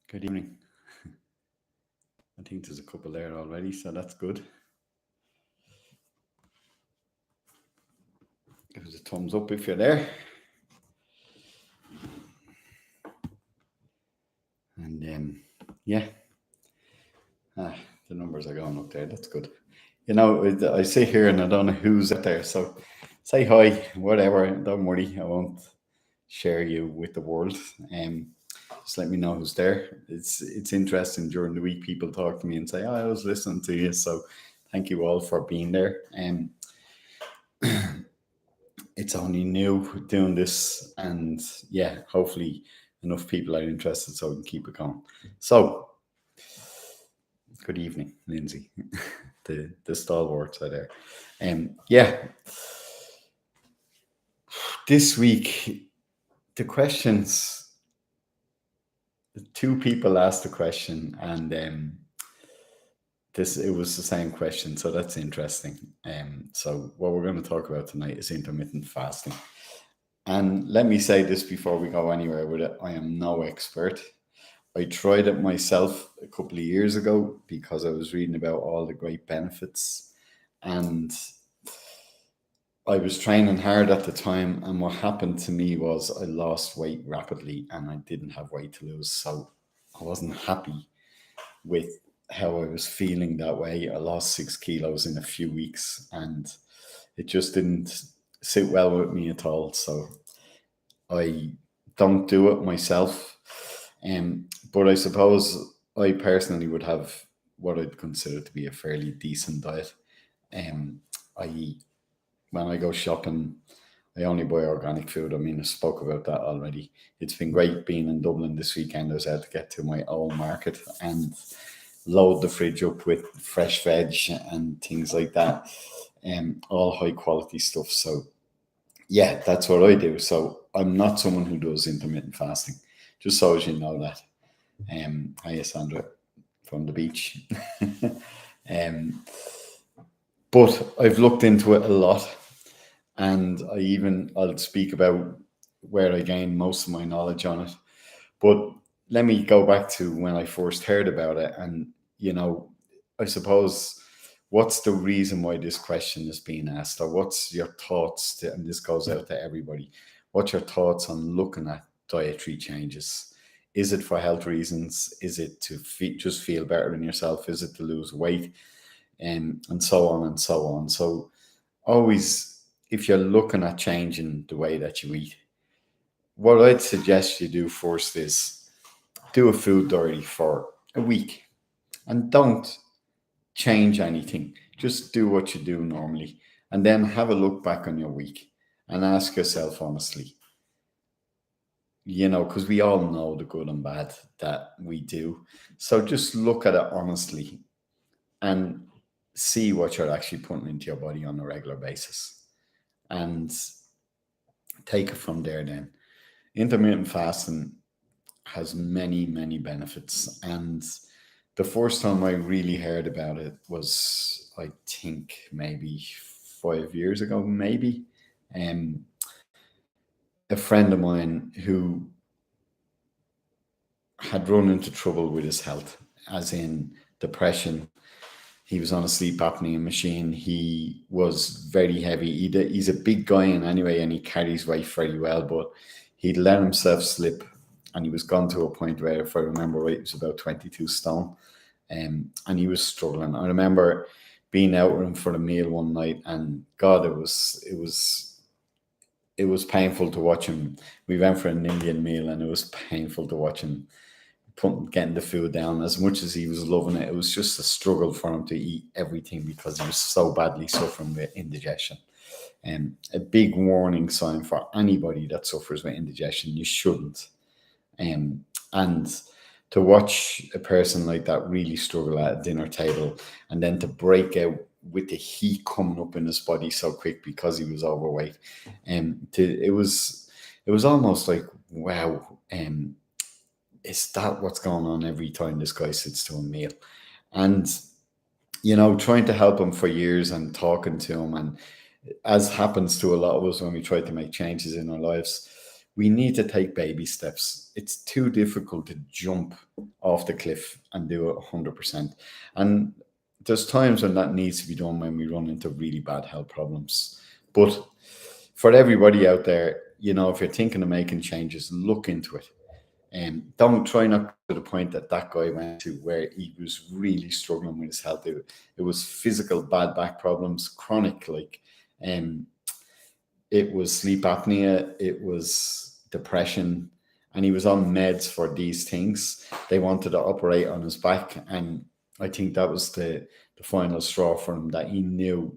Good evening. I think there's a couple there already, so that's good. Give us a thumbs up if you're there. And yeah, the numbers are going up there. That's good. I sit here and I don't know who's out there, so say hi, whatever. Don't worry, I won't share you with the world. Um, just let me know who's there. It's interesting during the week. People talk to me and say, "Oh, I was listening to you." So thank you all for being there. It's only new doing this, and yeah, hopefully enough people are interested so we can keep it going. So, good evening, Lindsay. The stalwarts are there. Yeah, this week the questions. Two people asked the question, and this it was the same question, so that's interesting. So what we're going to talk about tonight is intermittent fasting. And let me say this before we go anywhere with it: I am no expert. I tried it myself a couple of years ago because I was reading about all the great benefits, and I was training hard at the time. And what happened to me was I lost weight rapidly and I didn't have weight to lose. So I wasn't happy with how I was feeling that way. I lost 6 kilos in a few weeks and it just didn't sit well with me at all. So I don't do it myself. But I suppose I personally would have what I'd consider to be a fairly decent diet. I When I go shopping, I only buy organic food. I mean, I spoke about that already. It's been great being in Dublin this weekend. I was able to get to my own market and load the fridge up with fresh veg and things like that. All high quality stuff. So yeah, that's what I do. So I'm not someone who does intermittent fasting. Just so as you know that. Hi, Sandra from the beach. um, but I've looked into it a lot, and I'll speak about where I gained most of my knowledge on it. But let me go back to when I first heard about it, and I suppose what's the reason why this question is being asked, or what's your thoughts? And this goes out to everybody. What's your thoughts on looking at dietary changes? Is it for health reasons? Is it to just feel better in yourself? Is it to lose weight? And so on and so on. So always, if you're looking at changing the way that you eat, what I'd suggest you do first is do a food diary for a week and don't change anything. Just do what you do normally. And then have a look back on your week and ask yourself honestly, because we all know the good and bad that we do. So just look at it honestly and see what you're actually putting into your body on a regular basis and take it from there then. Intermittent fasting has many, many benefits. And the first time I really heard about it was, I think, maybe 5 years ago, maybe. Um, a friend of mine who had run into trouble with his health, as in depression. He was on a sleep apnea machine. He was very heavy. He's a big guy in anyway, and he carries weight very well, but he'd let himself slip. And he was gone to a point where, if I remember right, it was about 22 stone. And he was struggling. I remember being out with him for a meal one night, and God, it was painful to watch him. We went for an Indian meal, and it was painful to watch him getting the food down. As much as he was loving it, it was just a struggle for him to eat everything because he was so badly suffering with indigestion. And a big warning sign for anybody that suffers with indigestion: you shouldn't. And to watch a person like that really struggle at a dinner table, and then to break out with the heat coming up in his body so quick because he was overweight, it was almost like, wow. Is that what's going on every time this guy sits to a meal? And trying to help him for years and talking to him, and as happens to a lot of us when we try to make changes in our lives, we need to take baby steps. It's too difficult to jump off the cliff and do it 100%. And there's times when that needs to be done when we run into really bad health problems. But for everybody out there, if you're thinking of making changes, look into it. And don't try not to the point that guy went to, where he was really struggling with his health. It was physical bad back problems, chronic, it was sleep apnea, it was depression, and he was on meds for these things. They wanted to operate on his back, and I think that was the final straw for him, that he knew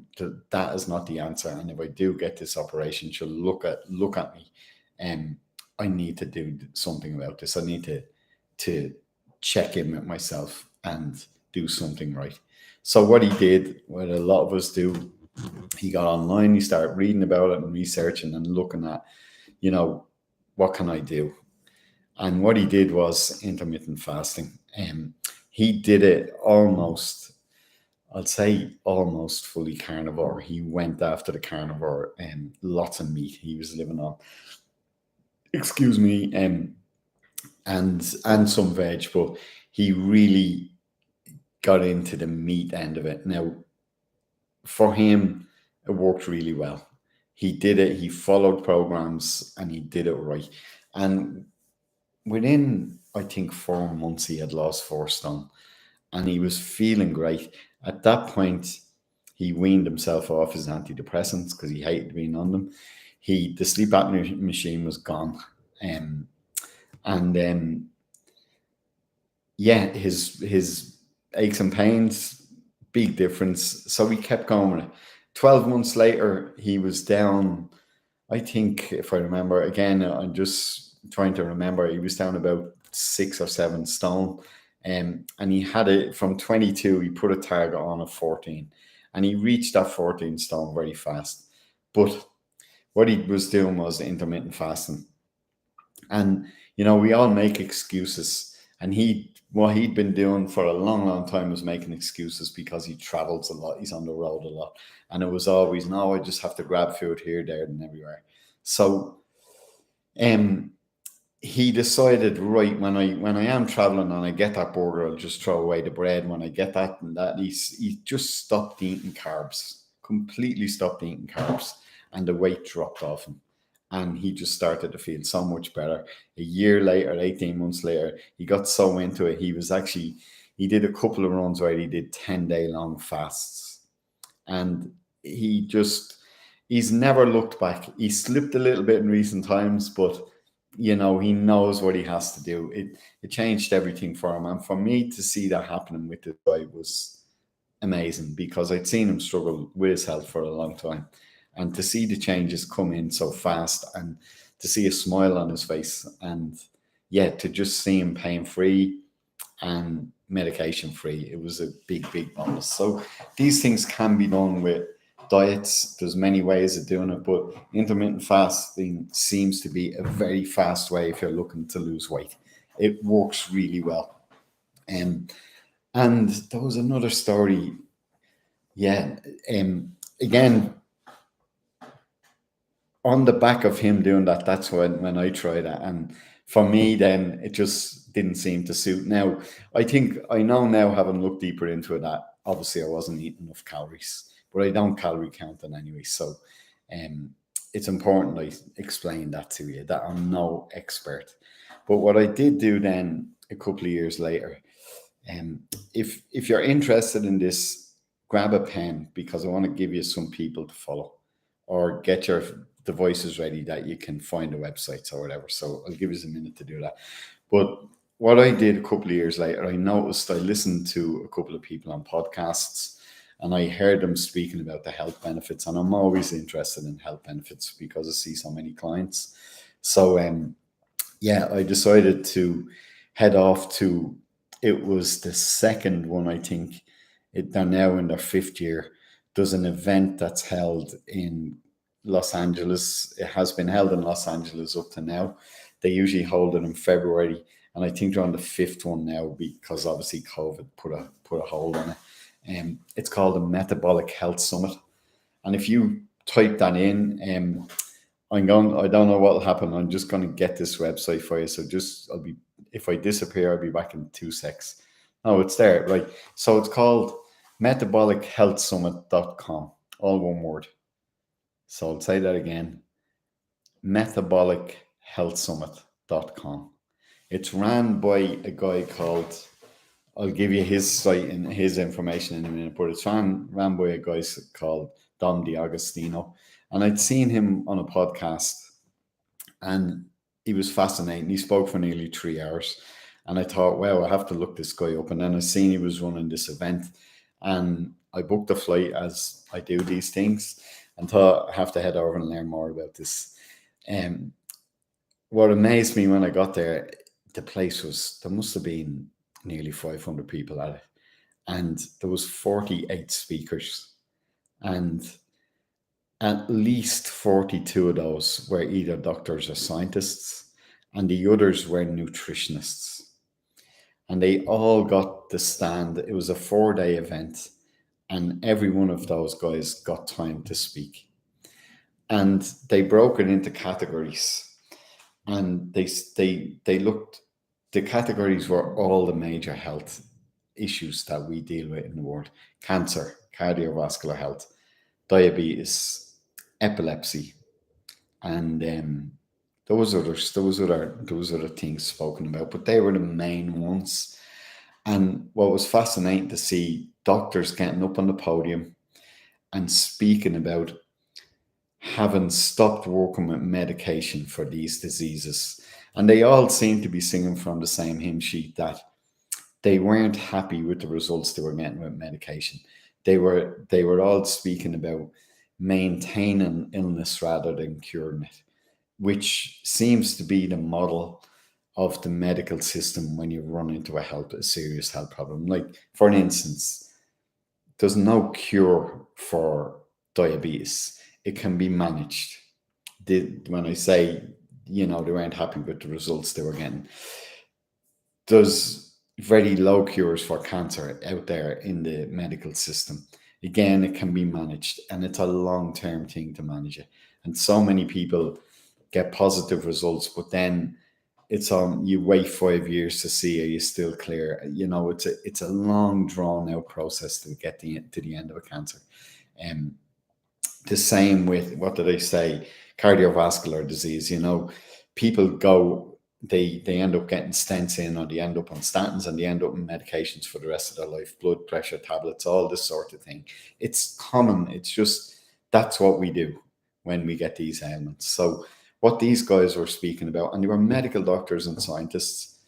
that is not the answer. And if I do get this operation, she'll look at me, and I need to do something about this. I need to check in with myself and do something right. So what he did, what a lot of us do, he got online, he started reading about it and researching and looking at, what can I do? And what he did was intermittent fasting. He did it almost, I'd say almost fully carnivore. He went after the carnivore and lots of meat he was living on. And some veg, but he really got into the meat end of it. Now, for him, it worked really well. He did it, he followed programs, and he did it right. And within, I think, 4 months, he had lost 4 stone, and he was feeling great. At that point, he weaned himself off his antidepressants because he hated being on them. The sleep apnea machine was gone. And then, his aches and pains, big difference. So we kept going with it. 12 months later, he was down, I think, if I remember, again, I'm just trying to remember, he was down about 6 or 7 stone. And he had it from 22, he put a target on of 14. And he reached that 14 stone very fast. But what he was doing was intermittent fasting. And, we all make excuses. And what he'd been doing for a long, long time was making excuses because he travels a lot. He's on the road a lot. And it was always, no, I just have to grab food here, there, and everywhere. So he decided, right, when I am traveling and I get that burger, I'll just throw away the bread. When I get that and that, he just stopped eating carbs, completely stopped eating carbs. And the weight dropped off him. And he just started to feel so much better. A year later, 18 months later, he got so into it. He did a couple of runs where he did 10-day long fasts. And he's never looked back. He slipped a little bit in recent times, but, he knows what he has to do. It changed everything for him. And for me to see that happening with this guy was amazing, because I'd seen him struggle with his health for a long time. And to see the changes come in so fast, and to see a smile on his face, and to just see him pain-free and medication-free, it was a big, big bonus. So these things can be done with diets. There's many ways of doing it, but intermittent fasting seems to be a very fast way if you're looking to lose weight. It works really well. And there was another story. Again, on the back of him doing that, that's when I tried it. And for me, then it just didn't seem to suit. Now, I think I know now, having looked deeper into it, that obviously I wasn't eating enough calories, but I don't calorie count in anyway. So it's important I explain that to you, that I'm no expert. But what I did do then a couple of years later, if you're interested in this, grab a pen, because I want to give you some people to follow, or get your devices ready that you can find the websites or whatever. So I'll give you a minute to do that. But what I did a couple of years later, I listened to a couple of people on podcasts, and I heard them speaking about the health benefits. And I'm always interested in health benefits because I see so many clients. So I decided to head off to, it was the second one, I think. They're now in their 5th year. There's an event that's held in Los Angeles. It has been held in Los Angeles up to now. They usually hold it in February, and I think they're on the 5th one now, because obviously COVID put a hold on it. It's called the Metabolic Health Summit, and if you type that in, I don't know what will happen. I'm just going to get this website for you. So if I disappear, I'll be back in 2 secs. Oh, it's there. Right. So it's called metabolichealthsummit.com. All one word. So I'll say that again. metabolichealthsummit.com. It's ran by a guy called, I'll give you his site and his information in a minute, but it's ran by a guy called Dom D'Agostino. And I'd seen him on a podcast and he was fascinating. He spoke for nearly 3 hours. And I thought, well, I have to look this guy up. And then I seen he was running this event. And I booked a flight, as I do these things, and thought I have to head over and learn more about this. What amazed me when I got there, there must have been nearly 500 people at it. And there was 48 speakers. And at least 42 of those were either doctors or scientists, and the others were nutritionists. And they all got the stand. It was a 4-day event, and every one of those guys got time to speak. And they broke it into categories. And they looked, the categories were all the major health issues that we deal with in the world: cancer, cardiovascular health, diabetes, epilepsy, and there was other things spoken about, but they were the main ones. And what was fascinating to see doctors getting up on the podium and speaking about having stopped working with medication for these diseases. And they all seemed to be singing from the same hymn sheet, that they weren't happy with the results they were getting with medication. They were all speaking about maintaining illness rather than curing it, which seems to be the model of the medical system when you run into a serious health problem. Like, for instance, there's no cure for diabetes. It can be managed. When I say, they weren't happy with the results they were getting, there's very low cures for cancer out there in the medical system. Again, it can be managed, and it's a long-term thing to manage it. And so many people get positive results, but then you wait 5 years to see, are you still clear? It's a long, drawn out process to get to the end of a cancer. The same with, what did I say, cardiovascular disease. People go, they end up getting stents in, or they end up on statins, and they end up on medications for the rest of their life, blood pressure tablets, all this sort of thing. It's common. It's just, that's what we do when we get these ailments. So what these guys were speaking about, and they were medical doctors and scientists,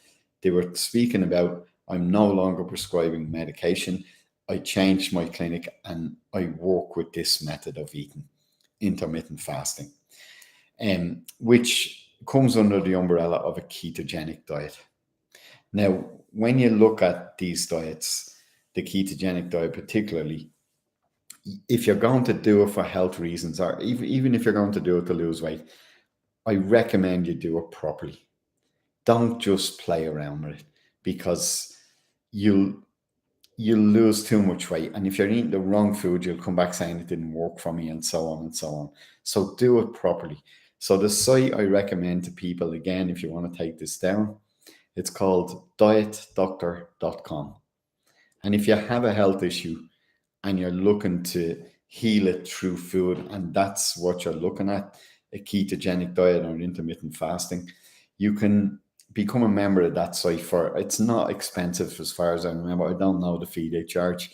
they were speaking about, I'm no longer prescribing medication. I changed my clinic and I work with this method of eating, intermittent fasting, which comes under the umbrella of a ketogenic diet. Now, when you look at these diets, the ketogenic diet particularly, if you're going to do it for health reasons, or even if you're going to do it to lose weight, I recommend you do it properly. Don't just play around with it, because you'll lose too much weight. And if you're eating the wrong food, you'll come back saying it didn't work for me, and so on and so on. So do it properly. So the site I recommend to people, again, if you want to take this down, it's called dietdoctor.com. And if you have a health issue and you're looking to heal it through food, and that's what you're looking at, a ketogenic diet or intermittent fasting, you can become a member of that site. It's not expensive as far as I remember. I don't know the fee they charge,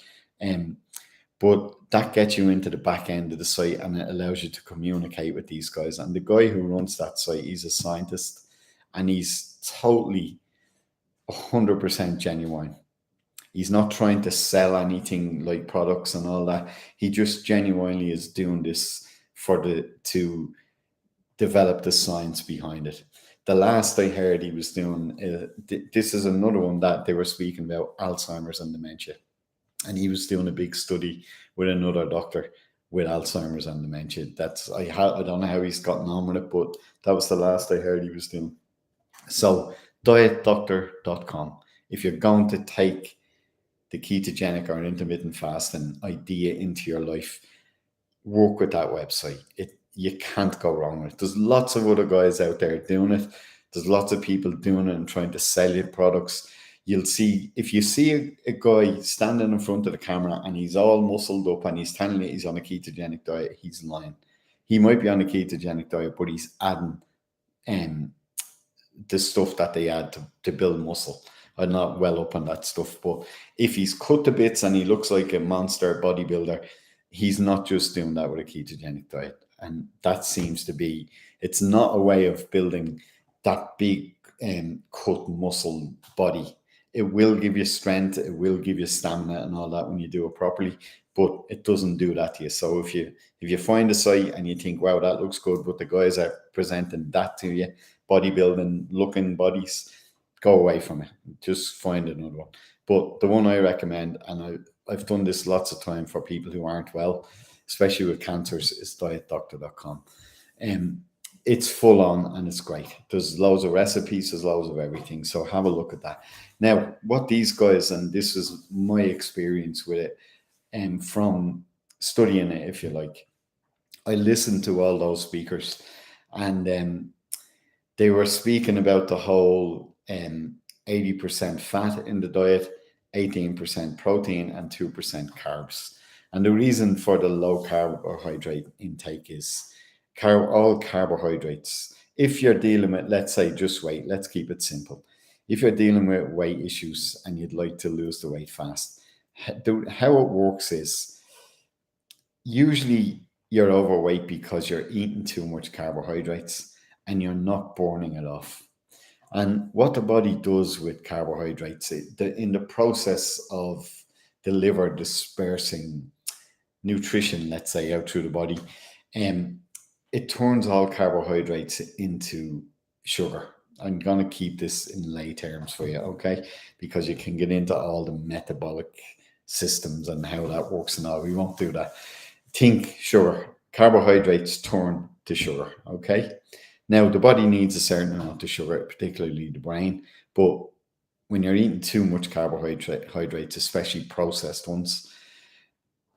but that gets you into the back end of the site, and it allows you to communicate with these guys. And the guy who runs that site, he's a scientist, and he's totally 100% genuine. He's not trying to sell anything like products and all that. He just genuinely is doing this to develop the science behind it. The last I heard he was doing, this is another one that they were speaking about, Alzheimer's and dementia. And he was doing a big study with another doctor with Alzheimer's and dementia. I don't know how he's gotten on with it, but that was the last I heard he was doing. So dietdoctor.com. If you're going to take the ketogenic or intermittent fasting idea into your life, work with that website. you can't go wrong with it. There's lots of other guys out there doing it. There's lots of people doing it and trying to sell you products. You'll see, if you see a guy standing in front of the camera and he's all muscled up and he's telling you he's on a ketogenic diet, he's lying. He might be on a ketogenic diet, but he's adding the stuff that they add to build muscle. I'm not well up on that stuff, but if he's cut to bits and he looks like a monster bodybuilder, he's not just doing that with a ketogenic diet. And that seems to be, it's not a way of building that big cut muscle body. It will give you strength, it will give you stamina and all that when you do it properly, but it doesn't do that to you. So if you find a site and you think, wow, that looks good, but the guys are presenting that to you, bodybuilding looking bodies, go away from it. Just find another one. But the one I recommend, and I've done this lots of time for people who aren't well, especially with cancers, is dietdoctor.com. It's full on and it's great. There's loads of recipes, there's loads of everything. So have a look at that. Now, what these guys, and this is my experience with it, and from studying it, if you like, I listened to all those speakers, and they were speaking about the whole 80% fat in the diet, 18% protein, and 2% carbs. And the reason for the low carbohydrate intake is all carbohydrates. If you're dealing with, let's say, just weight, let's keep it simple. If you're dealing with weight issues and you'd like to lose the weight fast, how it works is usually you're overweight because you're eating too much carbohydrates and you're not burning it off. And what the body does with carbohydrates, in the process of the liver dispersing nutrition, let's say, out through the body, it turns all carbohydrates into sugar. I'm going to keep this in lay terms for you, okay? Because you can get into all the metabolic systems and how that works and all. We won't do that. Think sugar. Carbohydrates turn to sugar, okay? Now, the body needs a certain amount of sugar, particularly the brain. But when you're eating too much carbohydrates, especially processed ones,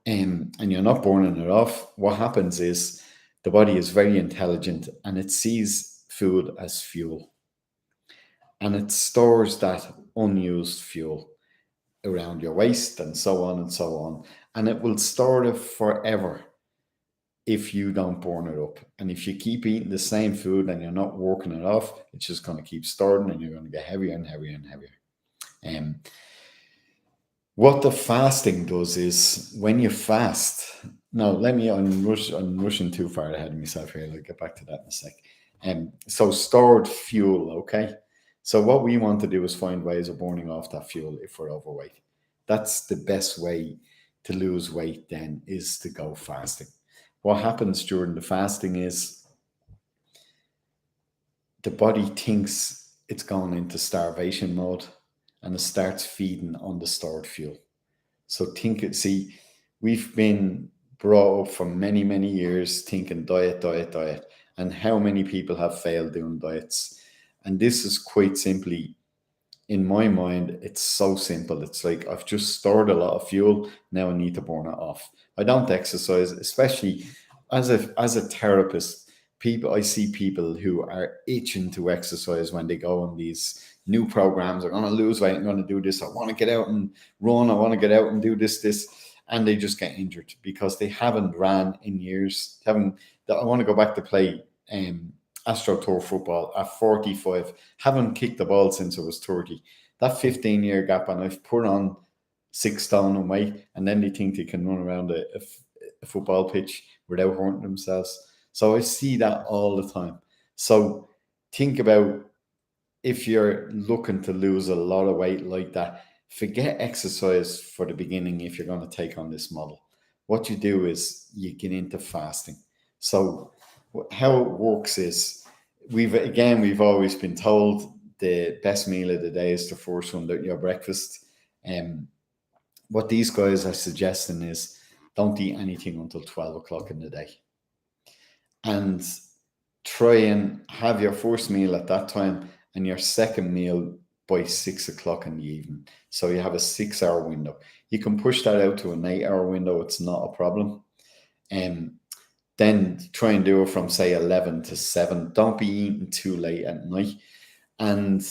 and you're not burning it off, what happens is the body is very intelligent and it sees food as fuel. And it stores that unused fuel around your waist and so on and so on. And it will store it forever if you don't burn it up. And if you keep eating the same food and you're not working it off, it's just going to keep storing and you're going to get heavier and heavier and heavier. What the fasting does is when you fast, now I'm rushing too far ahead of myself here. I'll get back to that in a sec. So stored fuel, okay? So what we want to do is find ways of burning off that fuel if we're overweight. That's the best way to lose weight then, is to go fasting. What happens during the fasting is the body thinks it's going into starvation mode and it starts feeding on the stored fuel. So we've been brought up for many, many years thinking diet. And how many people have failed doing diets? And this is quite simply, in my mind, it's so simple. It's like, I've just stored a lot of fuel. Now I need to burn it off. I don't exercise, especially as a therapist. I see people who are itching to exercise when they go on these new programs. I'm going to lose weight. I'm going to do this. I want to get out and run. I want to get out and do this. And they just get injured because they haven't ran in years. I want to go back to play AstroTurf football at 45. Haven't kicked the ball since I was 30. That 15-year gap, and I've put on 6 stone in weight, and then they think they can run around a football pitch without hurting themselves. So I see that all the time. So think about, if you're looking to lose a lot of weight like that, forget exercise for the beginning if you're going to take on this model. What you do is you get into fasting. So how it works is, we've always been told the best meal of the day is the first one, your breakfast. What these guys are suggesting is, don't eat anything until 12 o'clock in the day. And try and have your first meal at that time and your second meal by 6 o'clock in the evening. So you have a 6-hour window. You can push that out to an 8-hour window. It's not a problem. then try and do it from say 11 to 7. Don't be eating too late at night. And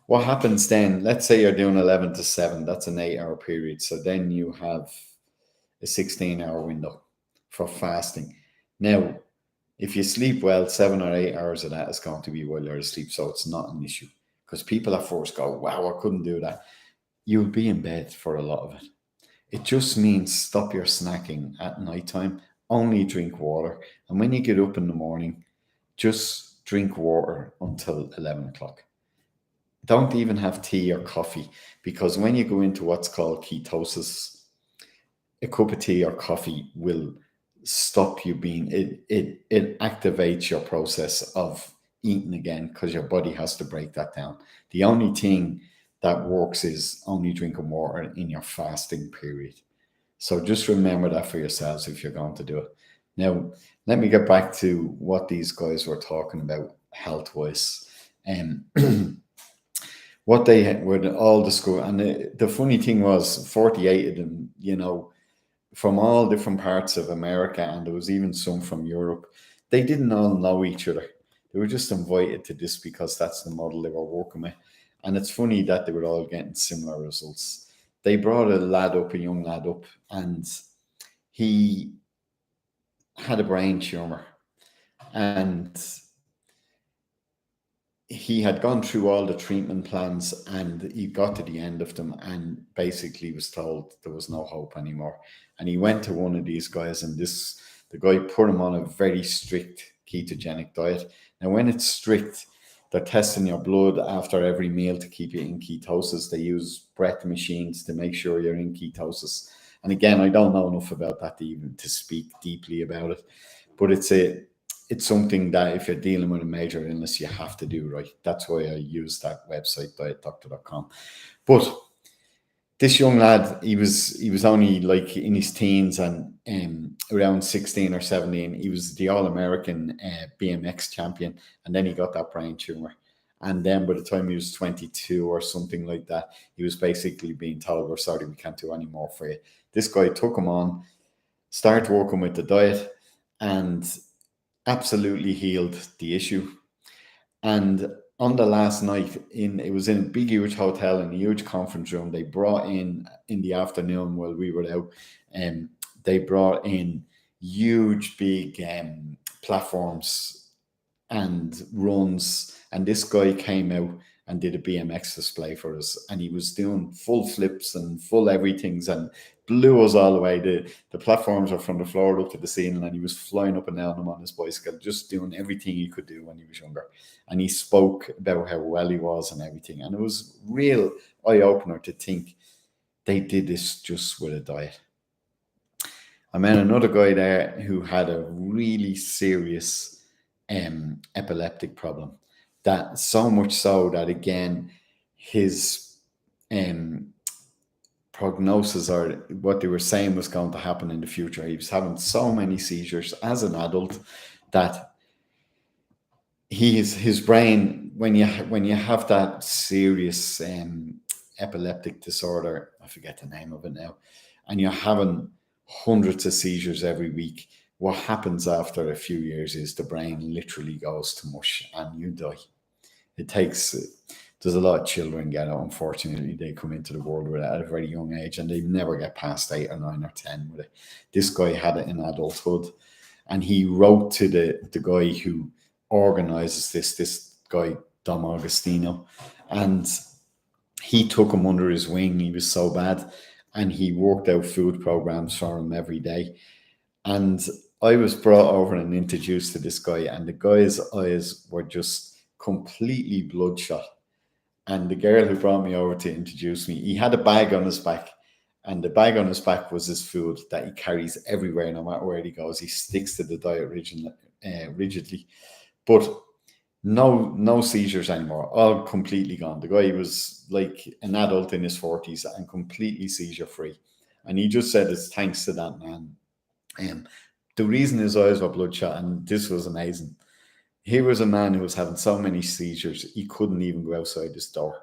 what happens then, let's say you're doing 11 to 7, that's an 8-hour period. So then you have a 16-hour window for fasting. Now, if you sleep well, 7 or 8 hours of that is going to be while you're asleep. So it's not an issue. Because people at first go, wow, I couldn't do that. You'll be in bed for a lot of it. It just means stop your snacking at nighttime, only drink water. And when you get up in the morning, just drink water until 11 o'clock. Don't even have tea or coffee, because when you go into what's called ketosis, a cup of tea or coffee will stop you being, it activates your process of eating again, because your body has to break that down. The only thing that works is only drinking water in your fasting period. So just remember that for yourselves if you're going to do it. Now, let me get back to what these guys were talking about health wise. What they would all discover. And the funny thing was 48 of them, from all different parts of America, and there was even some from Europe. They didn't all know each other. They were just invited to this because that's the model they were working with. And it's funny that they were all getting similar results. They brought a young lad up, and he had a brain tumor. And he had gone through all the treatment plans, and he got to the end of them and basically was told there was no hope anymore. And he went to one of these guys, and the guy put him on a very strict ketogenic diet. Now, when it's strict, they're testing your blood after every meal to keep you in ketosis. They use breath machines to make sure you're in ketosis. And again, I don't know enough about that even to speak deeply about it, but it's something that if you're dealing with a major illness, you have to do, right? That's why I use that website, dietdoctor.com. But this young lad, he was only like in his teens, and around 16 or 17, he was the All-American BMX champion, and then he got that brain tumor. And then by the time he was 22 or something like that, he was basically being told, we're sorry, we can't do any more for you. This guy took him on, started working with the diet, and absolutely healed the issue. And on the last night, it was in a big, huge hotel in a huge conference room. They brought in the afternoon while we were out, and they brought in huge, big platforms and runs. And this guy came out and did a BMX display for us, and he was doing full flips and full everythings and blew us all away. The platforms are from the floor up to the ceiling, and he was flying up and down them on his bicycle, just doing everything he could do when he was younger. And he spoke about how well he was and everything. And it was real eye-opener to think they did this just with a diet. I met another guy there who had a really serious epileptic problem. That so much so that, again, his prognosis, or what they were saying was going to happen in the future, he was having so many seizures as an adult that his brain, when you have that serious epileptic disorder, I forget the name of it now, and you're having hundreds of seizures every week, what happens after a few years is the brain literally goes to mush and you die. There's a lot of children get it. Unfortunately, they come into the world with it at a very young age, and they never get past 8 or 9 or 10 with it. This guy had it in adulthood, and he wrote to the guy who organizes this guy, Dom Agostino, and he took him under his wing. He was so bad, and he worked out food programs for him every day. And I was brought over and introduced to this guy, and the guy's eyes were just completely bloodshot. And the girl who brought me over to introduce me, he had a bag on his back, and the bag on his back was his food that he carries everywhere, no matter where he goes. He sticks to the diet rigidly, but no seizures anymore, all completely gone. The guy was like an adult in his 40s and completely seizure free. And he just said it's thanks to that man. The reason his eyes were bloodshot, and this was amazing, here was a man who was having so many seizures, he couldn't even go outside his door.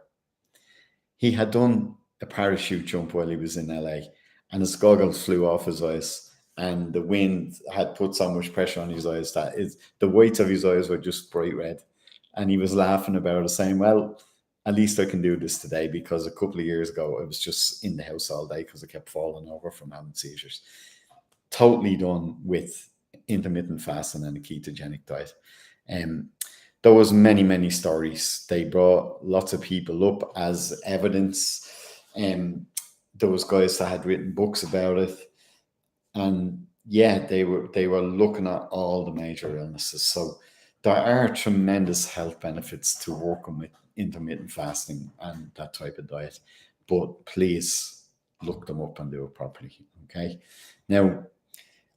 He had done a parachute jump while he was in LA, and his goggles flew off his eyes, and the wind had put so much pressure on his eyes that the whites of his eyes were just bright red. And he was laughing about it, saying, well, at least I can do this today, because a couple of years ago I was just in the house all day because I kept falling over from having seizures. Totally done with intermittent fasting and a ketogenic diet. There was many stories. They brought lots of people up as evidence. There was guys that had written books about it, and yeah, they were looking at all the major illnesses. So there are tremendous health benefits to working with intermittent fasting and that type of diet, but please look them up and do it properly. Okay. Now,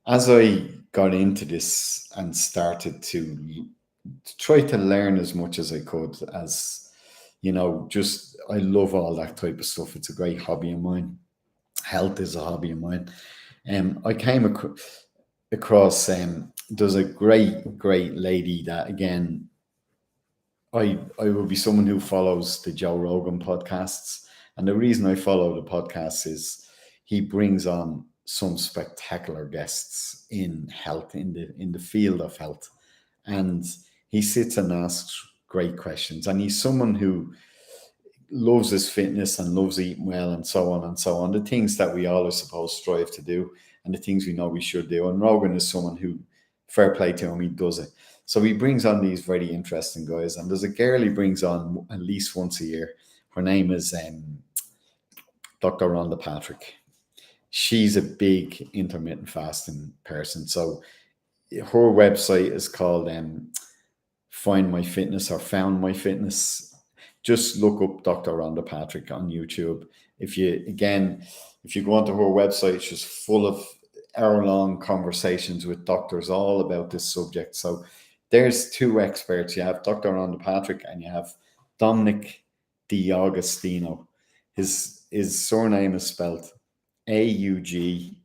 as I got into this and started to try to learn as much as I could, as just I love all that type of stuff. It's a great hobby of mine. Health is a hobby of mine. I came across there's a great lady that, again, I will be someone who follows the Joe Rogan podcasts, and the reason I follow the podcasts is he brings on some spectacular guests in health, in the field of health, and he sits and asks great questions, and he's someone who loves his fitness and loves eating well and so on and so on. The things that we all, I suppose, strive to do, and the things we know we should do. And Rogan is someone who, fair play to him, he does it. So he brings on these very interesting guys. And there's a girl he brings on at least once a year. Her name is Dr. Rhonda Patrick. She's a big intermittent fasting person. So her website is called Find My Fitness or Found My Fitness. Just look up Dr. Rhonda Patrick on YouTube. If you go onto her website, it's just full of hour-long conversations with doctors all about this subject. So there's two experts. You have Dr. Rhonda Patrick and you have Dominic D'Agostino. His surname is spelled Augastino.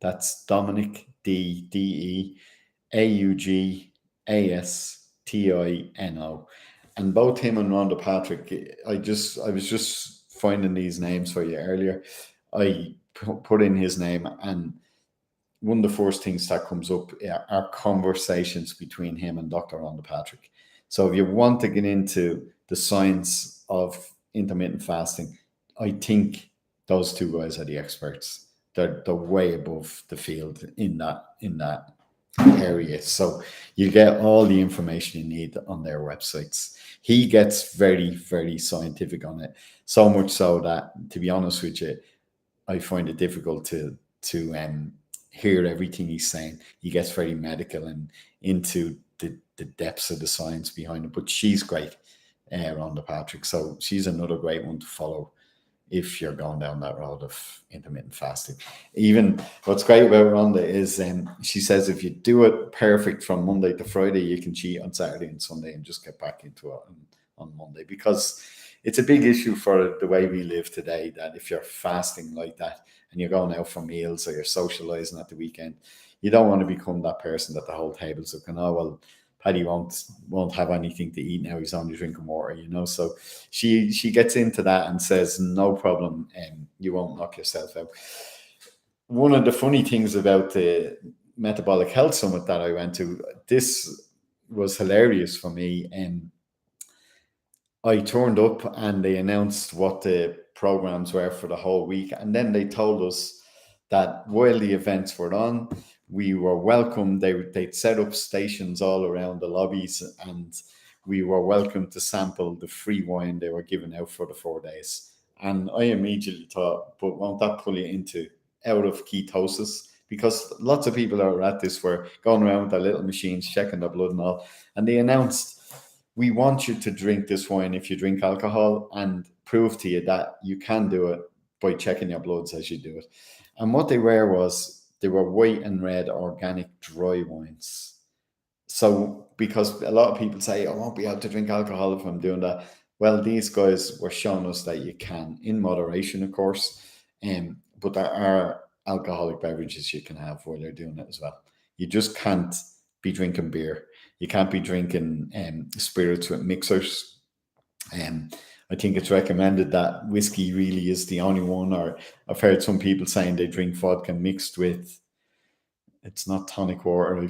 That's Dominic Augastino. And both him and Rhonda Patrick, I was just finding these names for you earlier. I put in his name, and one of the first things that comes up are conversations between him and Dr. Rhonda Patrick. So if you want to get into the science of intermittent fasting, I think those two guys are the experts. They're way above the field in that area. So you get all the information you need on their websites. He gets very, very scientific on it. So much so that, to be honest with you, I find it difficult to hear everything he's saying. He gets very medical and into the depths of the science behind it. But she's great, Rhonda Patrick. So she's another great one to follow if you're going down that road of intermittent fasting. Even what's great about Rhonda is she says if you do it perfect from Monday to Friday, you can cheat on Saturday and Sunday and just get back into it on Monday, because it's a big issue for the way we live today, that if you're fasting like that and you're going out for meals or you're socializing at the weekend, you don't want to become that person that the whole table's looking, oh, well, Paddy won't have anything to eat now. He's only drinking water, So she gets into that and says, no problem, you won't knock yourself out. One of the funny things about the Metabolic Health Summit that I went to, this was hilarious for me. I turned up and they announced what the programs were for the whole week. And then they told us that while the events were on, we were welcome. They'd set up stations all around the lobbies, and we were welcome to sample the free wine they were giving out for the 4 days. And I immediately thought, but won't that pull you out of ketosis? Because lots of people that were at this were going around with their little machines, checking their blood and all. And they announced, we want you to drink this wine if you drink alcohol, and prove to you that you can do it by checking your bloods as you do it. And what they were white and red organic dry wines. So, because a lot of people say, I won't be able to drink alcohol if I'm doing that. Well, these guys were showing us that you can, in moderation, of course. But there are alcoholic beverages you can have while you're doing it as well. You just can't be drinking beer. You can't be drinking spirits with mixers. I think it's recommended that whiskey really is the only one, or I've heard some people saying they drink vodka mixed with, it's not tonic water. I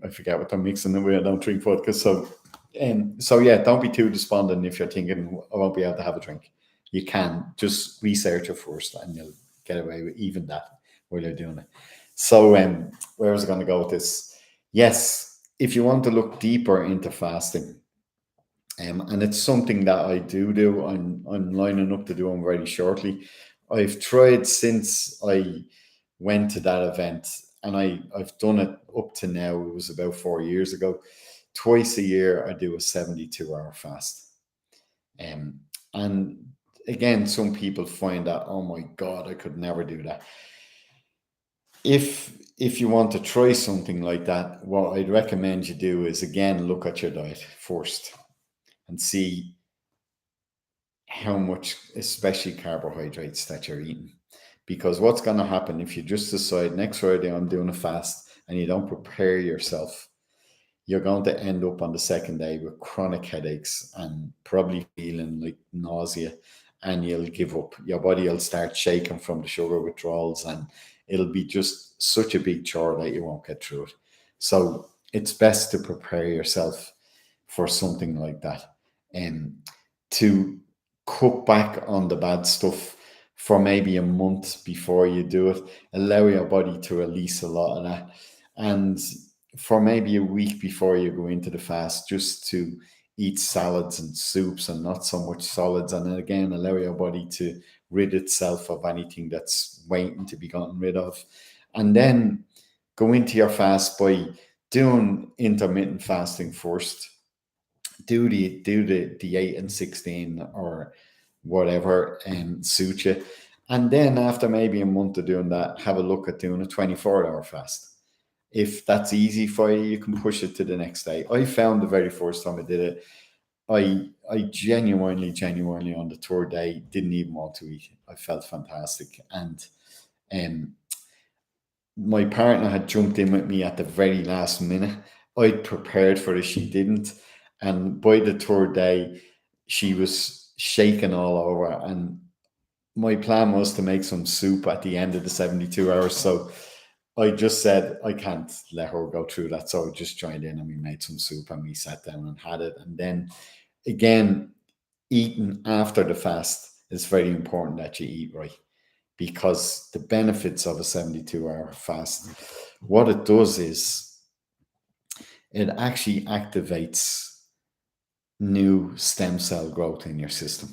forget what they're mixing it with. I don't drink vodka. So yeah, don't be too despondent if you're thinking, I won't be able to have a drink. You can just research it first and you'll get away with even that while you're doing it. So where was I going to go with this? Yes, if you want to look deeper into fasting, and it's something that I do. I'm lining up to do them very shortly. I've tried since I went to that event, and I've done it up to now. It was about 4 years ago. Twice a year, I do a 72-hour fast. And again, some people find that, oh my God, I could never do that. If you want to try something like that, what I'd recommend you do is, again, look at your diet first and see how much, especially carbohydrates, that you're eating. Because what's going to happen if you just decide next Friday I'm doing a fast and you don't prepare yourself, you're going to end up on the second day with chronic headaches and probably feeling like nausea, and you'll give up. Your body will start shaking from the sugar withdrawals, and it'll be just such a big chore that you won't get through it. So it's best to prepare yourself for something like that, and to cut back on the bad stuff for maybe a month before you do it. Allow your body to release a lot of that. And for maybe a week before you go into the fast, just to eat salads and soups and not so much solids. And then again, allow your body to rid itself of anything that's waiting to be gotten rid of. And then go into your fast by doing intermittent fasting first. Do the 8 and 16 or whatever suit you. And then after maybe a month of doing that, have a look at doing a 24-hour fast. If that's easy for you, you can push it to the next day. I found the very first time I did it, I genuinely on the third day didn't even want to eat. I felt fantastic. And my partner had jumped in with me at the very last minute. I'd prepared for it, she didn't. And by the third day, she was shaking all over. And my plan was to make some soup at the end of the 72 hours. So I just said, I can't let her go through that. So I just joined in and we made some soup and we sat down and had it. And then again, eating after the fast is very important that you eat right, because the benefits of a 72-hour fast, what it does is it actually activates new stem cell growth in your system.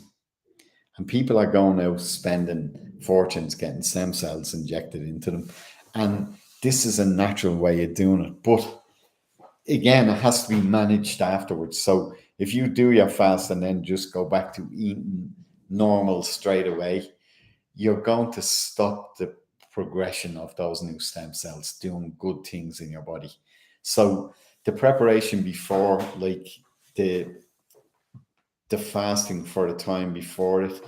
And people are going out spending fortunes getting stem cells injected into them. And this is a natural way of doing it. But again, it has to be managed afterwards. So if you do your fast and then just go back to eating normal straight away, you're going to stop the progression of those new stem cells doing good things in your body. So the preparation before, like the fasting for the time before it,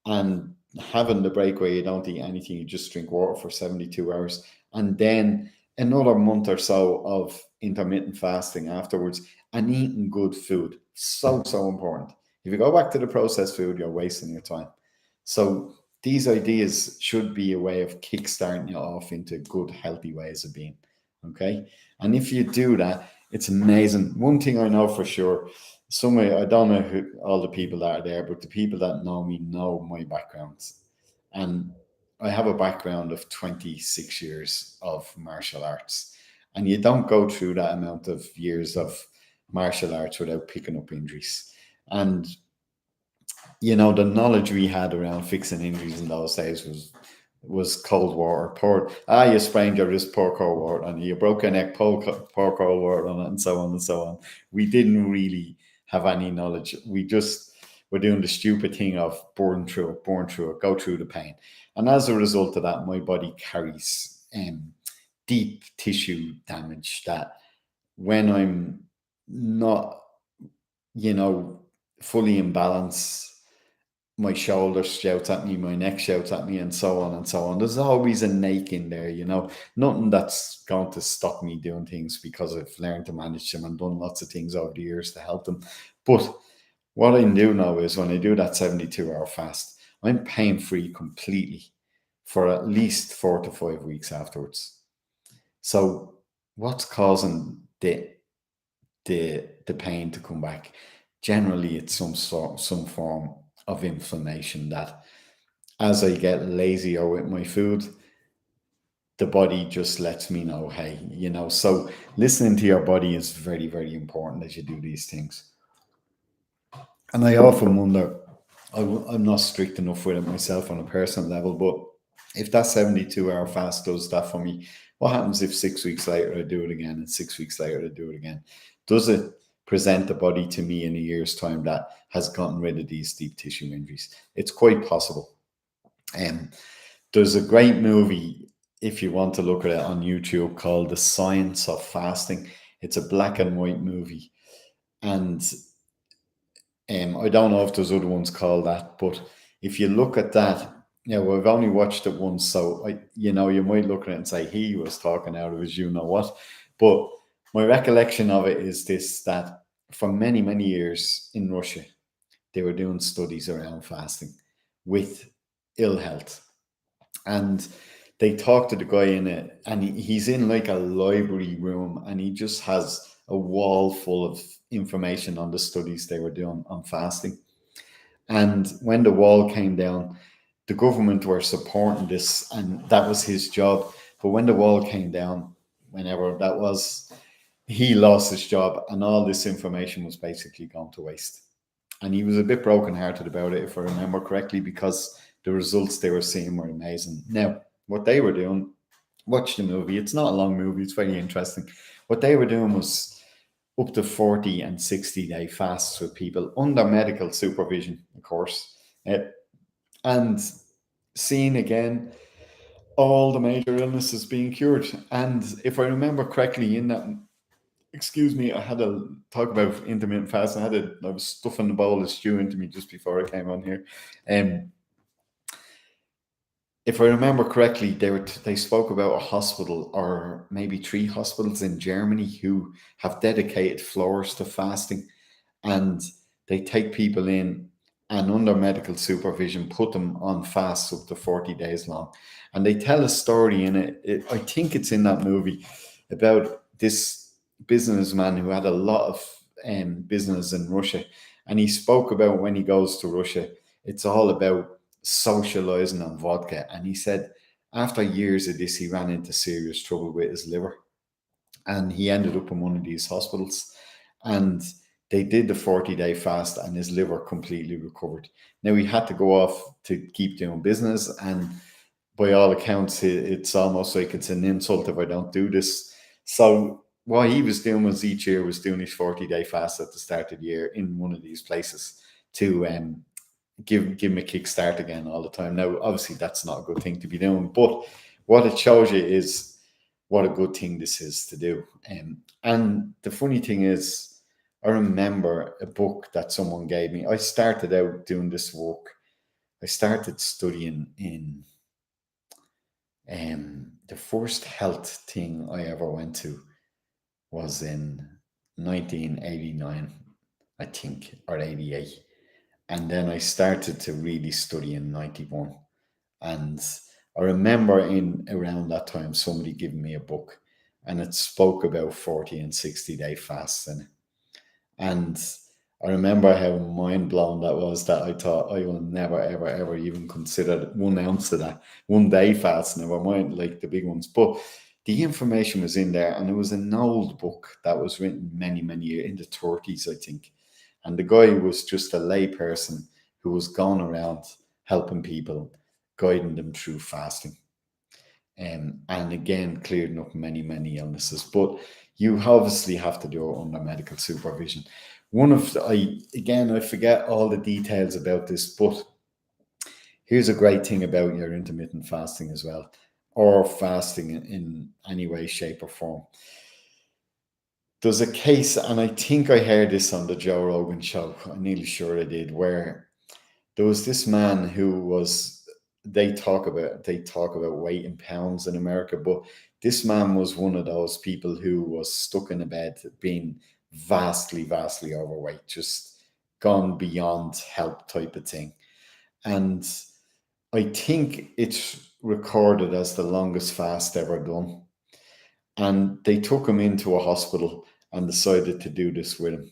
and having the break where you don't eat anything, you just drink water for 72 hours, and then another month or so of intermittent fasting afterwards, and eating good food. So important. If you go back to the processed food, you're wasting your time. So these ideas should be a way of kickstarting you off into good, healthy ways of being. Okay. And if you do that, it's amazing. One thing I know for sure, I don't know who, all the people that are there, but the people that know me know my background. And I have a background of 26 years of martial arts. And you don't go through that amount of years of martial arts without picking up injuries. And the knowledge we had around fixing injuries in those days was cold water. You sprained your wrist, pour cold water on you broke your neck, pour cold water on it, and so on and so on. We didn't really have any knowledge. We just were doing the stupid thing of burn through it, go through the pain. And as a result of that, my body carries deep tissue damage that when I'm not, fully in balance, my shoulder shouts at me, my neck shouts at me, and so on and so on. There's always a ache in there, nothing that's going to stop me doing things, because I've learned to manage them and done lots of things over the years to help them. But What I do know is when I do that 72-hour fast, I'm pain free completely for at least 4 to 5 weeks afterwards. So what's causing the pain to come back? Generally, it's some form of inflammation that, as I get lazier with my food, the body just lets me know, hey, so listening to your body is very, very important as you do these things. And I often wonder, I'm not strict enough with it myself on a personal level, but if that 72-hour fast does that for me, what happens if 6 weeks later I do it again and 6 weeks later I do it again? Does it present the body to me in a year's time that has gotten rid of these deep tissue injuries? It's quite possible. There's a great movie, if you want to look at it, on YouTube called The Science of Fasting. It's a black and white movie. And I don't know if there's other ones called that, but if you look at that, I've only watched it once, so you might look at it and say he was talking out of his what. But my recollection of it is this: that for many, many years in Russia, they were doing studies around fasting with ill health. And they talked to the guy in it, and he's in like a library room, and he just has a wall full of information on the studies they were doing on fasting. And when the wall came down, the government were supporting this, and that was his job. But when the wall came down, whenever that was, he lost his job, and all this information was basically gone to waste. And he was a bit brokenhearted about it, if I remember correctly, because the results they were seeing were amazing. Now, what they were doing, watch the movie. It's not a long movie. It's very interesting. What they were doing was up to 40 and 60-day fasts with people under medical supervision, of course, and seeing again all the major illnesses being cured. And if I remember correctly, in that, excuse me, I had to talk about intermittent fasting. I was stuffing a bowl of stew into me just before I came on here. If I remember correctly, they spoke about a hospital, or maybe 3 hospitals in Germany, who have dedicated floors to fasting, and they take people in and under medical supervision put them on fasts up to 40 days long. And they tell a story in it, I think it's in that movie, about this businessman who had a lot of business in Russia, and he spoke about when he goes to Russia, it's all about socializing on vodka. And he said after years of this, he ran into serious trouble with his liver, and he ended up in one of these hospitals, and they did the 40-day fast, and his liver completely recovered. Now, he had to go off to keep doing business, and by all accounts, it's almost like it's an insult if I don't do this. So what he was doing was each year was doing his 40-day fast at the start of the year in one of these places to give him a kickstart again all the time. Now, obviously, that's not a good thing to be doing, but what it shows you is what a good thing this is to do. And the funny thing is, I remember a book that someone gave me. I started out doing this work. I started studying in the first health thing I ever went to was in 1989, I think, or 88. And then I started to really study in 91. And I remember in around that time, somebody giving me a book, and it spoke about 40 and 60-day fasts in it. And I remember how mind blown that was, that I thought I will never, ever, ever even consider 1 ounce of that 1 day fast, never mind like the big ones. But the information was in there, and it was an old book that was written many, many years, in the 30s, I think. And the guy was just a lay person who was going around helping people, guiding them through fasting. And again, clearing up many, many illnesses. But you obviously have to do it under medical supervision. I forget all the details about this, but here's a great thing about your intermittent fasting as well, or fasting in any way, shape, or form. There's a case, and I think I heard this on the Joe Rogan show, I'm nearly sure I did, where there was this man who was, they talk about weight in pounds in America, but this man was one of those people who was stuck in a bed being vastly, vastly overweight, just gone beyond help type of thing. And I think it's recorded as the longest fast ever done. And they took him into a hospital and decided to do this with him.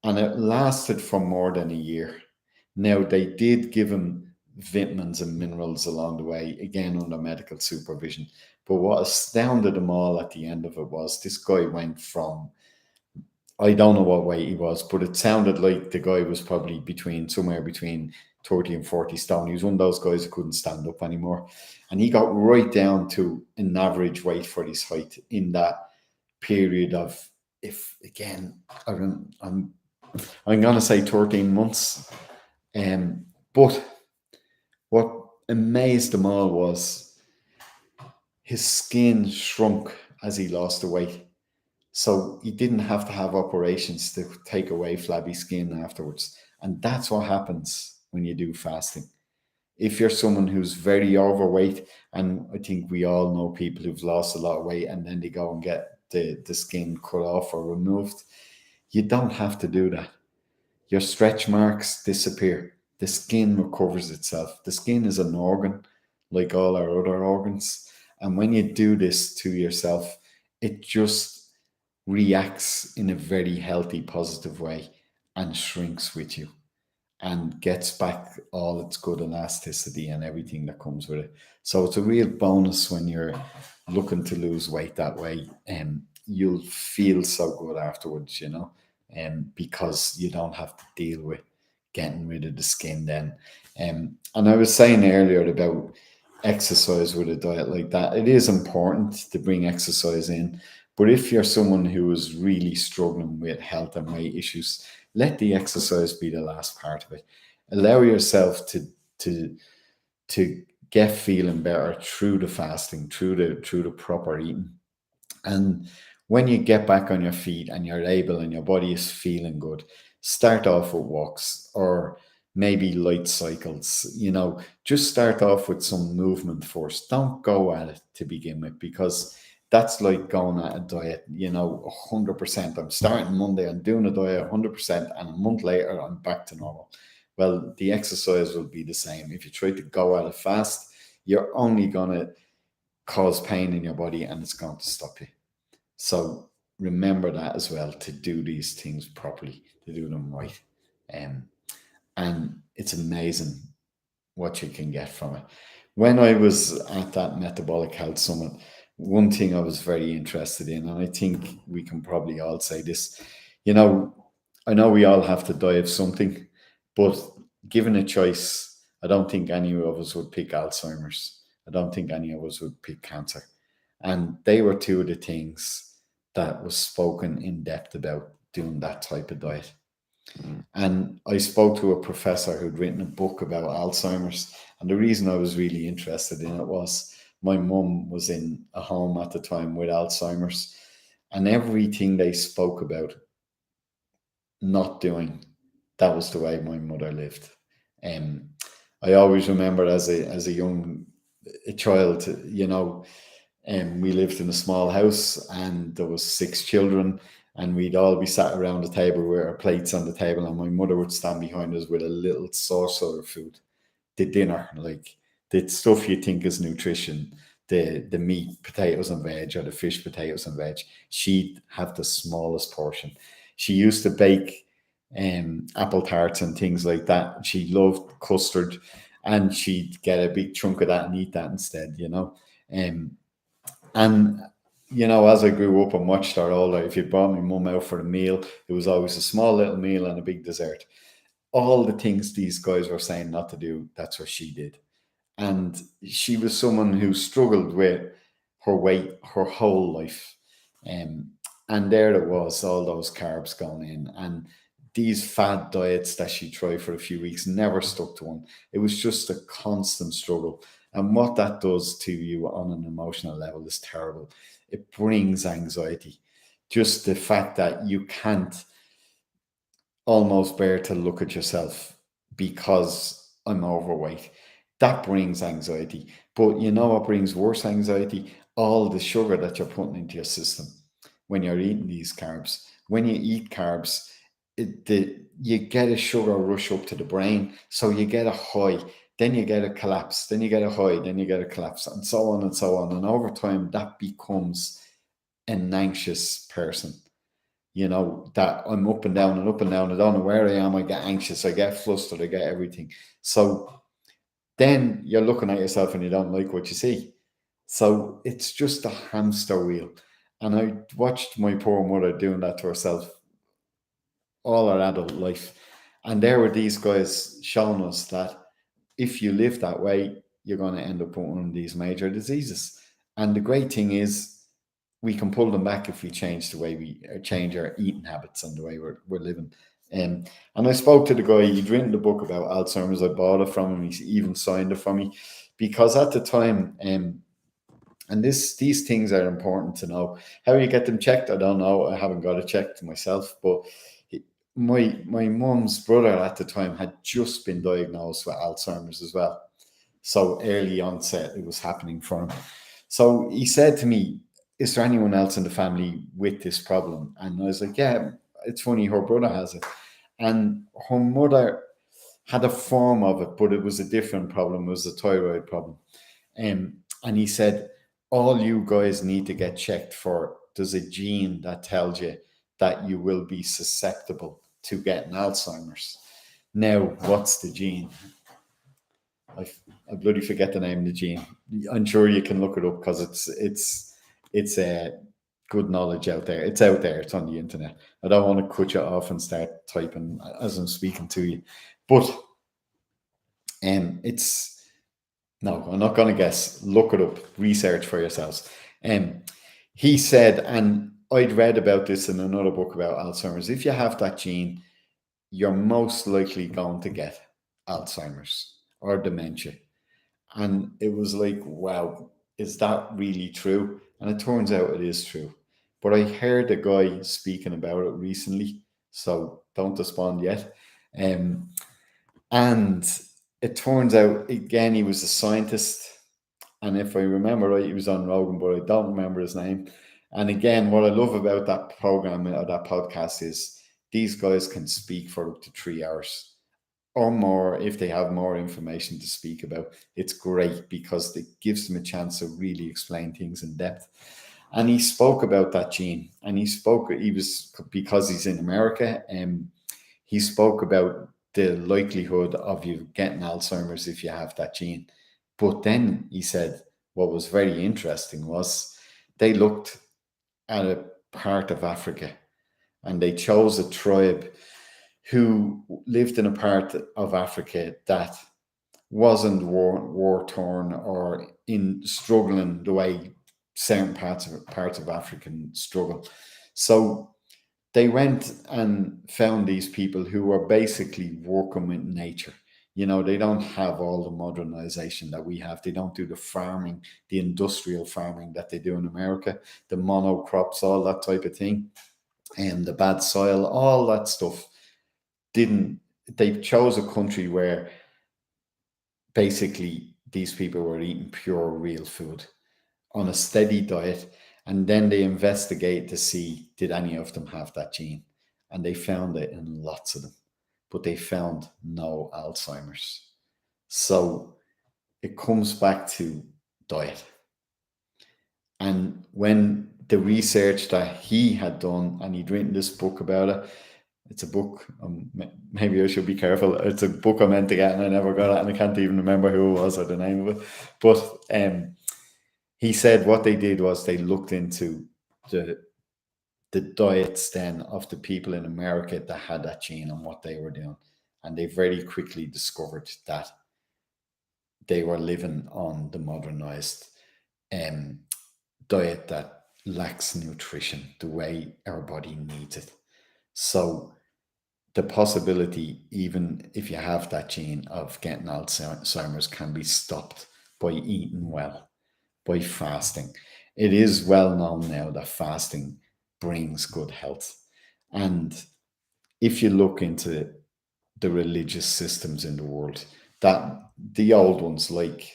And it lasted for more than a year. Now, they did give him vitamins and minerals along the way, again under medical supervision. But what astounded them all at the end of it was this guy went from, I don't know what weight he was, but it sounded like the guy was probably somewhere between 30 and 40 stone. He was one of those guys who couldn't stand up anymore. And he got right down to an average weight for his height in that period of, if again, I'm going to say 13 months. But what amazed them all was his skin shrunk as he lost the weight. So he didn't have to have operations to take away flabby skin afterwards. And that's what happens when you do fasting. If you're someone who's very overweight, and I think we all know people who've lost a lot of weight and then they go and get the skin cut off or removed, you don't have to do that. Your stretch marks disappear. The skin recovers itself. The skin is an organ like all our other organs. And when you do this to yourself, it just reacts in a very healthy, positive way and shrinks with you and gets back all its good elasticity and everything that comes with it. So it's a real bonus when you're looking to lose weight that way. And you'll feel so good afterwards, because you don't have to deal with getting rid of the skin then. And I was saying earlier about exercise with a diet like that. It is important to bring exercise in. But if you're someone who is really struggling with health and weight issues, let the exercise be the last part of it. Allow yourself to get feeling better through the fasting, through the proper eating. And when you get back on your feet and you're able and your body is feeling good, start off with walks or maybe light cycles. Just start off with some movement first. Don't go at it to begin with, because that's like going at a diet, 100%. I'm starting Monday, I'm doing a diet 100%, and a month later, I'm back to normal. Well, the exercise will be the same. If you try to go at it fast, you're only going to cause pain in your body and it's going to stop you. So remember that as well, to do these things properly, to do them right. And it's amazing what you can get from it. When I was at that Metabolic Health Summit, one thing I was very interested in, and I think we can probably all say this, I know we all have to die of something, but given a choice, I don't think any of us would pick Alzheimer's. I don't think any of us would pick cancer. And they were two of the things that was spoken in depth about doing that type of diet. And I spoke to a professor who'd written a book about Alzheimer's. And the reason I was really interested in it was my mum was in a home at the time with Alzheimer's, and everything they spoke about not doing, that was the way my mother lived. I always remember as a young child, we lived in a small house and there was 6 children, and we'd all be sat around the table with our plates on the table, and my mother would stand behind us with a little saucer of food, the dinner, like the stuff you think is nutrition, the meat, potatoes and veg, or the fish, potatoes and veg. She'd have the smallest portion. She used to bake apple tarts and things like that. She loved custard, and she'd get a big chunk of that and eat that instead, and as I grew up and watched her older, if you brought my mum out for a meal, it was always a small little meal and a big dessert. All the things these guys were saying not to do, that's what she did. And she was someone who struggled with her weight her whole life. And there it was, all those carbs going in. And these fad diets that she tried for a few weeks never stuck to one. It was just a constant struggle. And what that does to you on an emotional level is terrible. It brings anxiety. Just the fact that you can't almost bear to look at yourself because I'm overweight. That brings anxiety. But you know what brings worse anxiety? All the sugar that you're putting into your system when you're eating these carbs. When you eat carbs, you get a sugar rush up to the brain, so you get a high, then you get a collapse, then you get a high, then you get a collapse, and so on and so on. And over time, that becomes an anxious person. That I'm up and down and up and down. I don't know where I am. I get anxious. I get flustered. I get everything. So then you're looking at yourself and you don't like what you see. So it's just a hamster wheel. And I watched my poor mother doing that to herself all her adult life. And there were these guys showing us that if you live that way, you're going to end up with one of these major diseases. And the great thing is, we can pull them back if we change the way we change our eating habits and the way we're living. And I spoke to the guy. He'd written the book about Alzheimer's. I bought it from him. He even signed it for me, because at the time, and these things are important to know. How you get them checked, I don't know. I haven't got it checked myself, but my mum's brother at the time had just been diagnosed with Alzheimer's as well. So early onset, it was happening for him. So he said to me, "Is there anyone else in the family with this problem?" And I was like, "Yeah, it's funny, her brother has it." And her mother had a form of it, but it was a different problem. It was a thyroid problem. And he said, all you guys need to get checked for, there's a gene that tells you that you will be susceptible to getting Alzheimer's. Now, what's the gene? I bloody forget the name of the gene. I'm sure you can look it up, because it's a good knowledge out there. It's out there. It's on the internet. I don't want to cut you off and start typing as I'm speaking to you, but it's no. I'm not going to guess. Look it up. Research for yourselves. He said, and I'd read about this in another book about Alzheimer's. If you have that gene, you're most likely going to get Alzheimer's or dementia. And it was like, wow, is that really true? And it turns out it is true. But I heard a guy speaking about it recently, so don't despond yet. And it turns out, again, he was a scientist. And if I remember right, he was on Rogan, but I don't remember his name. And again, what I love about that program or that podcast is these guys can speak for up to 3 hours or more if they have more information to speak about. It's great because it gives them a chance to really explain things in depth. And he spoke about that gene, and he was, because he's in America, and he spoke about the likelihood of you getting Alzheimer's if you have that gene. But then he said what was very interesting was they looked at a part of Africa, and they chose a tribe who lived in a part of Africa that wasn't war torn or in struggling the way certain parts of Africa struggle. So they went and found these people who were basically working with nature. They don't have all the modernization that we have. They don't do the farming, the industrial farming that they do in America, the monocrops, all that type of thing, and the bad soil, all that stuff. They chose a country where basically these people were eating pure, real food on a steady diet. And then they investigate to see, did any of them have that gene? And they found it in lots of them, but they found no Alzheimer's. So it comes back to diet. And when the research that he had done, and he'd written this book about it, it's a book, maybe I should be careful. It's a book I meant to get and I never got it, and I can't even remember who it was or the name of it. But he said what they did was they looked into the diets then of the people in America that had that gene and what they were doing. And they very quickly discovered that they were living on the modernized diet that lacks nutrition the way our body needs it. So the possibility, even if you have that gene, of getting Alzheimer's can be stopped by eating well, by fasting. It is well known now that fasting brings good health. And if you look into the religious systems in the world, that the old ones, like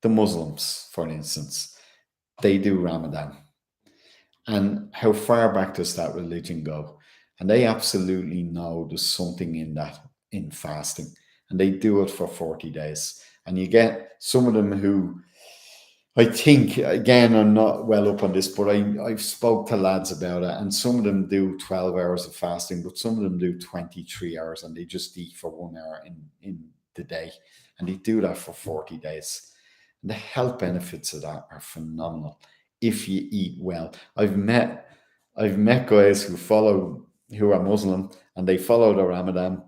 the Muslims, for instance, they do Ramadan. And how far back does that religion go? And they absolutely know there's something in that, in fasting. And they do it for 40 days. And you get some of them who, I think, again, I'm not well up on this, but I've spoke to lads about it, and some of them do 12 hours of fasting, but some of them do 23 hours, and they just eat for 1 hour in the day. And they do that for 40 days. And the health benefits of that are phenomenal if you eat well. I've met guys who are Muslim, and they follow the Ramadan,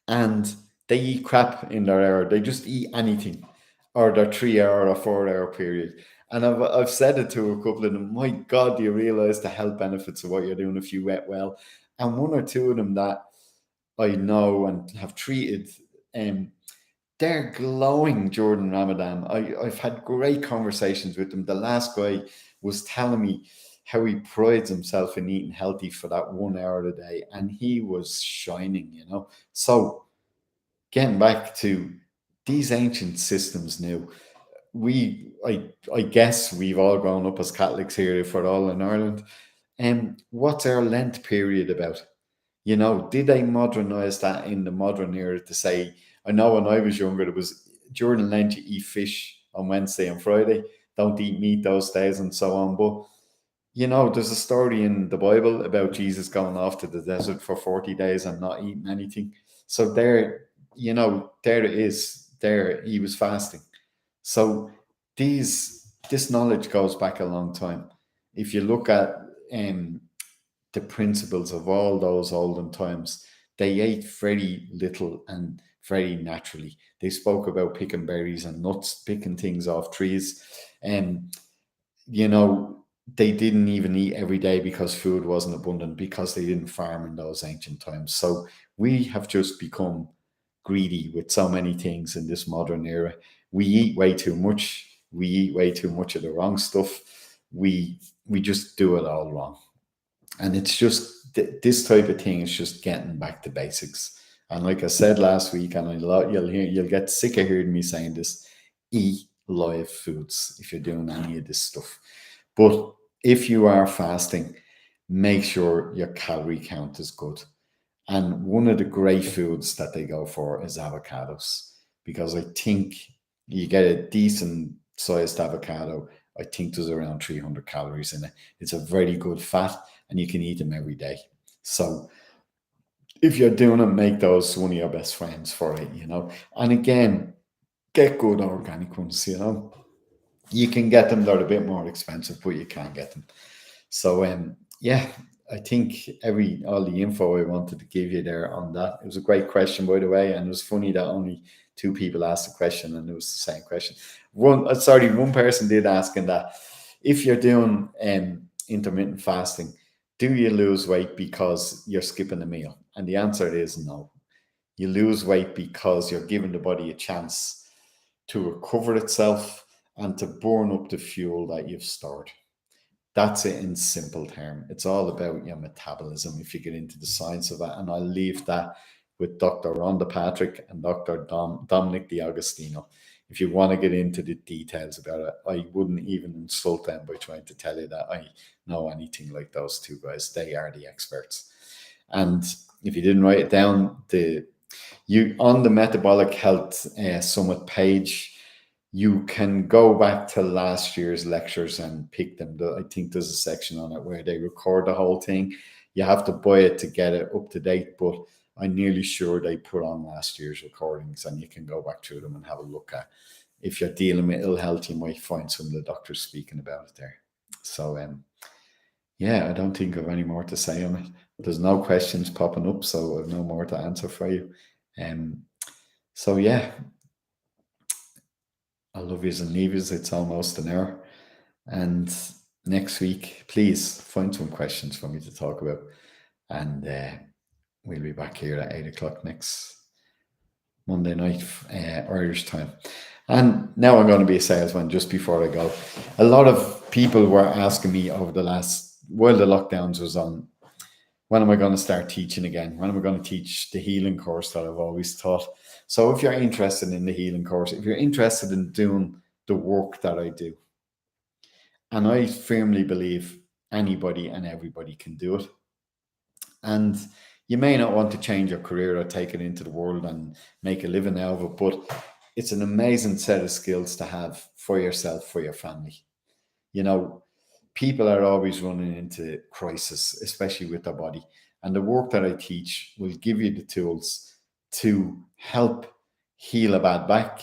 and they eat crap in their hour. They just eat anything, or their 3 hour or 4 hour period. And I've said it to a couple of them. My God, do you realize the health benefits of what you're doing if you eat well? And one or two of them that I know and have treated, um, they're glowing during Ramadan. I've had great conversations with them. The last guy was telling me how he prides himself in eating healthy for that 1 hour a day, and he was shining. So getting back to these ancient systems now, I guess we've all grown up as Catholics here, if we're all in Ireland. What's our Lent period about? Did they modernize that in the modern era to say, I know when I was younger, it was during Lent you eat fish on Wednesday and Friday, don't eat meat those days and so on. But there's a story in the Bible about Jesus going off to the desert for 40 days and not eating anything. So there it is. There he was fasting. So this knowledge goes back a long time. If you look at the principles of all those olden times, they ate very little and very naturally. They spoke about picking berries and nuts, picking things off trees. And you know, they didn't even eat every day because food wasn't abundant, because they didn't farm in those ancient times. So we have just become greedy with so many things in this modern era. We eat way too much. We eat way too much of the wrong stuff. We just do it all wrong. And it's just this type of thing is just getting back to basics. And like I said last week, and you'll get sick of hearing me saying this: eat live foods if you're doing any of this stuff. But if you are fasting, make sure your calorie count is good. And one of the great foods that they go for is avocados, because I think you get a decent sized avocado. I think there's around 300 calories in it. It's a very good fat, and you can eat them every day. So if you're doing it, make those one of your best friends for it. And again, get good organic ones. You can get them, they're a bit more expensive, but you can get them. So yeah, I think all the info I wanted to give you there on that. It was a great question, by the way, and it was funny that only two people asked the question, and it was the same question. One person did ask in that, if you're doing intermittent fasting, do you lose weight because you're skipping a meal? And the answer is no. You lose weight because you're giving the body a chance to recover itself and to burn up the fuel that you've stored. That's it in simple term. It's all about your metabolism if you get into the science of that. And I'll leave that with Dr. Rhonda Patrick and Dr. Dominic D'Agostino. If you want to get into the details about it, I wouldn't even insult them by trying to tell you that I know anything like those two guys. They are the experts. And if you didn't write it down, on the Metabolic Health Summit page, you can go back to last year's lectures and pick them. I think there's a section on it where they record the whole thing. You have to buy it to get it up to date, but I'm nearly sure they put on last year's recordings, and you can go back through them and have a look at. If you're dealing with ill health, you might find some of the doctors speaking about it there. So yeah, I don't think I've any more to say on it. There's no questions popping up, so I've no more to answer for you. So yeah, I love yous and leave yous. It's almost an hour. And next week, please find some questions for me to talk about. And we'll be back here at 8 o'clock next Monday night, Irish time. And now I'm going to be a salesman just before I go. A lot of people were asking me over while the lockdowns was on, when am I going to start teaching again? When am I going to teach the healing course that I've always taught? So if you're interested in the healing course, if you're interested in doing the work that I do, and I firmly believe anybody and everybody can do it. And you may not want to change your career or take it into the world and make a living out of it, but it's an amazing set of skills to have for yourself, for your family. You know, people are always running into crisis, especially with their body. And the work that I teach will give you the tools to help heal a bad back,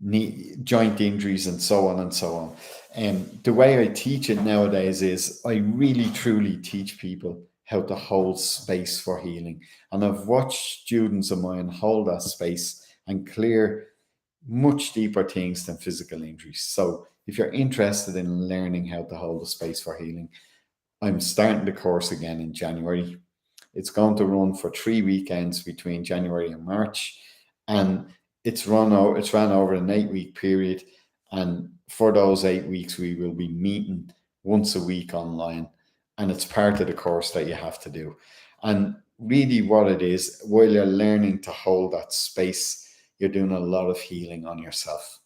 knee, joint injuries, and so on and so on. And the way I teach it nowadays is I really truly teach people how to hold space for healing. And I've watched students of mine hold that space and clear much deeper things than physical injuries. So if you're interested in learning how to hold a space for healing, I'm starting the course again in January. It's going to run for 3 weekends between January and March, and it's ran over an 8 week period. And for those 8 weeks, we will be meeting once a week online, and it's part of the course that you have to do. And really, what it is, while you're learning to hold that space, you're doing a lot of healing on yourself.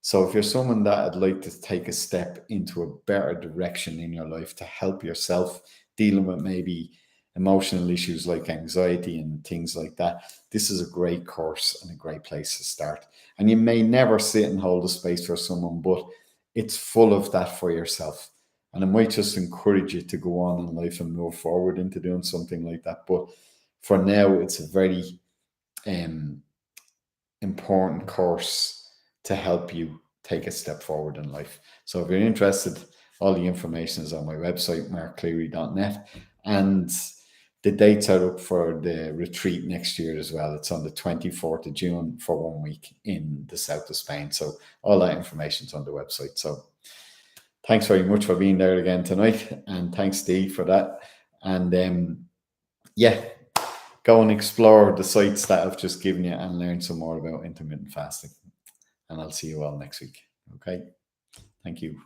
So if you're someone that would like to take a step into a better direction in your life to help yourself dealing with maybe emotional issues like anxiety and things like that, this is a great course and a great place to start. And you may never sit and hold a space for someone, but it's full of that for yourself. And it might just encourage you to go on in life and move forward into doing something like that. But for now, it's a very um, important course to help you take a step forward in life. So if you're interested, all the information is on my website, markcleary.net. And the dates are up for the retreat next year as well. It's on the 24th of June for 1 week in the south of Spain. So all that information is on the website. So thanks very much for being there again tonight. And thanks, Steve, for that. And yeah, go and explore the sites that I've just given you and learn some more about intermittent fasting. And I'll see you all next week. Okay. Thank you.